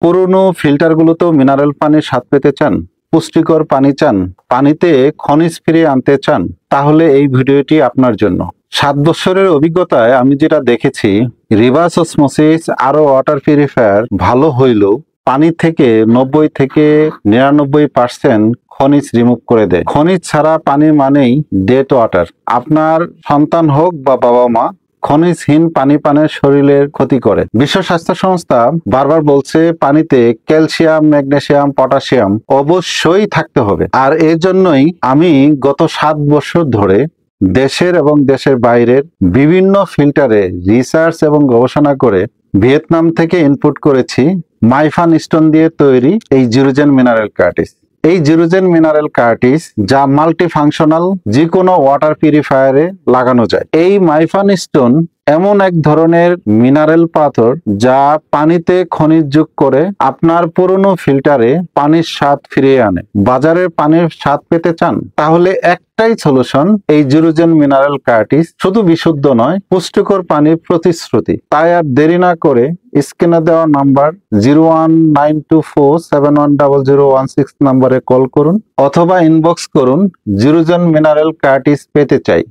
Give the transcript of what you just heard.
পুরনো ফিল্টারগুলোতেও মিনারেল পানির স্বাদ পেতে চান, পুষ্টিকর পানি চান, পানিতে খনিজ ফিরিয়ে আনতে চান, তাহলে এই ভিডিওটি আপনার জন্য। 7 বছরের অভিজ্ঞতায় আমি যেটা দেখেছি, রিভার্স অসমোসিস আরো ওয়াটার পিউরিফায়ার ভালো হইলেও পানি থেকে 90 থেকে 99% খনিজ রিমুভ করে দেয়। খনিজ ছাড়া পানি মানেই ডেড ওয়াটার। আপনার সন্তান হোক বা বাবা মা, খনিজহীন পানি পানের শরীরের ক্ষতি করে। বিশ্ব স্বাস্থ্য সংস্থা বারবার বলছে পানিতে ক্যালসিয়াম, ম্যাগনেসিয়াম, পটাশিয়াম অবশ্যই থাকতে হবে। আর এর জন্যই আমি গত 7 বছর ধরে দেশের এবং দেশের বাইরের বিভিন্ন ফিল্টারে রিসার্চ এবং গবেষণা করে ভিয়েতনাম থেকে ইনপুট করেছি মাইফান স্টোন দিয়ে তৈরি এই জিরোজেন মিনারেল কার্টিস। এই জিরোজেন মিনারেল কার্টিস যা মাল্টি ফাংশনাল, যে কোনো ওয়াটার পিউরিফায়ারে লাগানো যায়। এই মাইফান স্টোন এমন এক ধরনের মিনারেল পাথর যা পানিতে খনিজ যোগ করে আপনার পুরনো ফিল্টারে পানির স্বাদ ফিরিয়ে আনে। বাজারের পানির স্বাদ পেতে চান? তাহলে একটাই সলিউশন, এই জিরোজেন মিনারেল কার্টিস। শুধু বিশুদ্ধ নয়, পুষ্টিকর পানির প্রতিশ্রুতি। তাই আর দেরি না করে স্ক্রিনে দেওয়া নাম্বার 01924710016 নম্বরে কল করুন অথবা ইনবক্স করুন, জিরোজেন মিনারেল কার্টিস পেতে চাই।